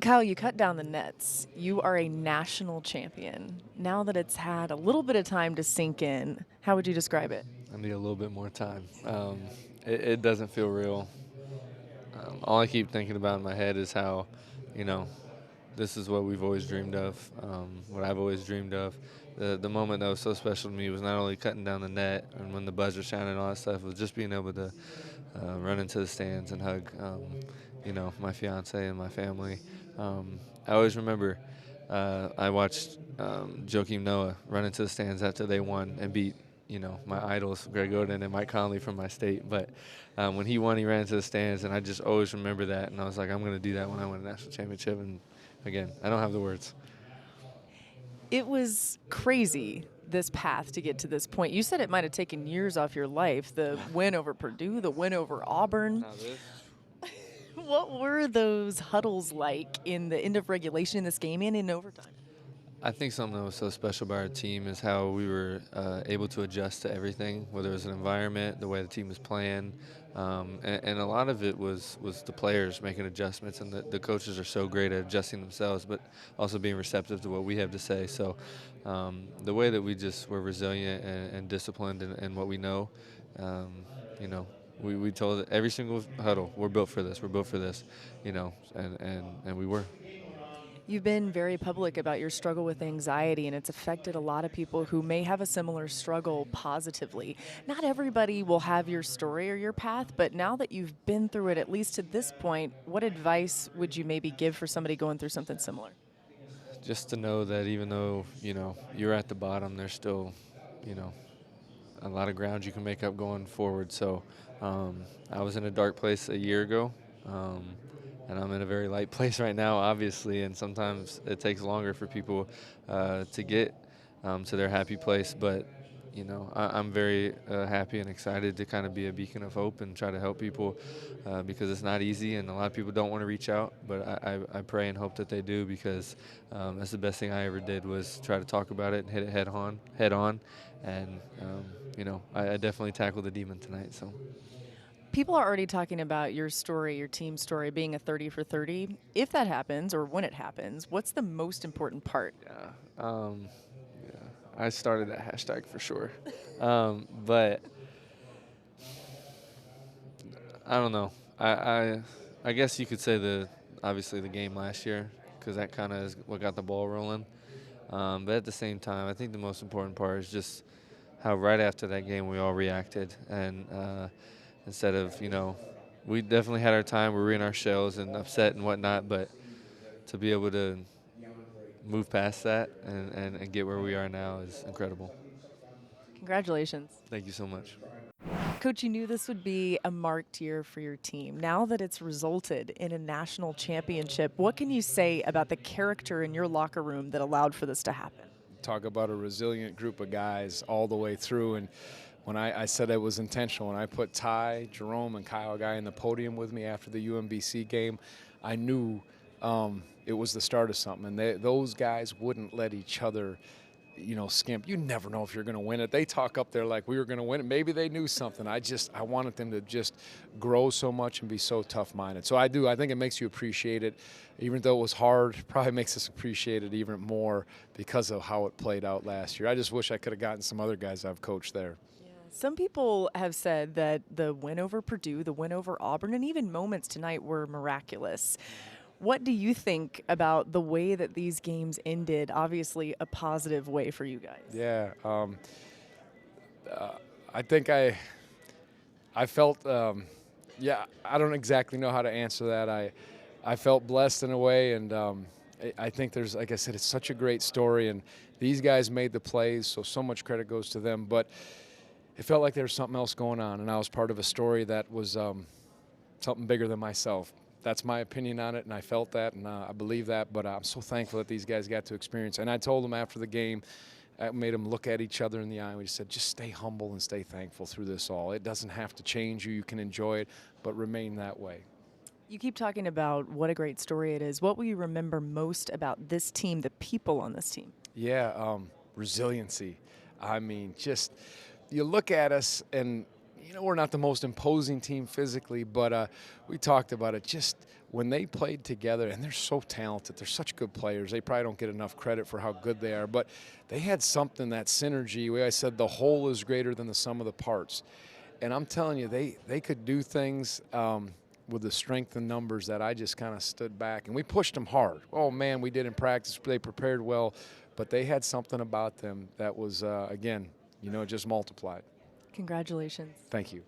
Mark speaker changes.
Speaker 1: Kyle, you cut down the nets. You are a national champion. Now that it's had a little bit of time to sink in, how would you describe it?
Speaker 2: I need a little bit more time. It doesn't feel real. All I keep thinking about in my head is how, you know, this is what we've always dreamed of, what I've always dreamed of. The moment that was so special to me was not only cutting down the net and when the buzzer sounded and all that stuff, was just being able to run into the stands and hug, my fiance and my family. I always remember I watched Joakim Noah run into the stands after they won and beat my idols, Greg Oden and Mike Conley from my state. But when he won, he ran into the stands, and I just always remember that. And I was like, I'm going to do that when I win a national championship. And again, I don't have the words.
Speaker 1: It was crazy, this path to get to this point. You said it might have taken years off your life, the win over Purdue, the win over Auburn. What were those huddles like in the end of regulation in this game and in overtime?
Speaker 2: I think something that was so special about our team is how we were able to adjust to everything, whether it was an environment, the way the team was playing, and a lot of it was the players making adjustments, and the coaches are so great at adjusting themselves, but also being receptive to what we have to say. So the way that we just were resilient and disciplined in what we know, you know, we told every single huddle, we're built for this, and we were.
Speaker 1: You've been very public about your struggle with anxiety, and it's affected a lot of people who may have a similar struggle positively. Not everybody will have your story or your path, but now that you've been through it, at least to this point, what advice would you maybe give for somebody going through something similar?
Speaker 2: Just to know that even though you're at the bottom, there's still you know a lot of ground you can make up going forward. So I was in a dark place a year ago, and I'm in a very light place right now, obviously. And sometimes it takes longer for people to get to their happy place. But I'm very happy and excited to kind of be a beacon of hope and try to help people because it's not easy, and a lot of people don't want to reach out. But I pray and hope that they do, because that's the best thing I ever did, was try to talk about it and hit it head on. And I definitely tackled the demon tonight. So.
Speaker 1: People are already talking about your story, your team story, being a 30 for 30. If that happens, or when it happens, what's the most important part?
Speaker 2: Yeah, I started that hashtag for sure. But I don't know. I guess you could say obviously the game last year, because that kind of is what got the ball rolling. But at the same time, I think the most important part is just how right after that game we all reacted, and instead of we definitely had our time, we were in our shells and upset and whatnot, but to be able to move past that and get where we are now is incredible.
Speaker 1: Congratulations.
Speaker 2: Thank you so much.
Speaker 1: Coach, you knew this would be a marked year for your team. Now that it's resulted in a national championship, what can you say about the character in your locker room that allowed for this to happen?
Speaker 3: Talk about a resilient group of guys all the way through. And when I said it was intentional, when I put Ty, Jerome, and Kyle Guy in the podium with me after the UMBC game, I knew it was the start of something. And those guys wouldn't let each other skimp. You never know if you're going to win it. They talk up there like we were going to win it. Maybe they knew something. I wanted them to just grow so much and be so tough-minded. So I do. I think it makes you appreciate it. Even though it was hard, probably makes us appreciate it even more because of how it played out last year. I just wish I could have gotten some other guys I've coached there.
Speaker 1: Some people have said that the win over Purdue, the win over Auburn, and even moments tonight were miraculous. What do you think about the way that these games ended? Obviously, a positive way for you guys.
Speaker 3: Yeah, I think I felt, I don't exactly know how to answer that. I felt blessed in a way, and I think there's, like I said, it's such a great story, and these guys made the plays, so much credit goes to them. But it felt like there was something else going on, and I was part of a story that was something bigger than myself. That's my opinion on it, and I felt that, and I believe that, but I'm so thankful that these guys got to experience it. And I told them after the game, I made them look at each other in the eye, and we just said, just stay humble and stay thankful through this all. It doesn't have to change you. You can enjoy it, but remain that way.
Speaker 1: You keep talking about what a great story it is. What will you remember most about this team, the people on this team?
Speaker 3: Yeah, resiliency. I mean, just you look at us, and we're not the most imposing team physically, but we talked about it. Just when they played together, and they're so talented, they're such good players. They probably don't get enough credit for how good they are, but they had something, that synergy. Where I said the whole is greater than the sum of the parts. And I'm telling you, they could do things with the strength and numbers that I just kind of stood back. And we pushed them hard. Oh, man, we did in practice. They prepared well. But they had something about them that was, again, just multiplied.
Speaker 1: Congratulations.
Speaker 3: Thank you.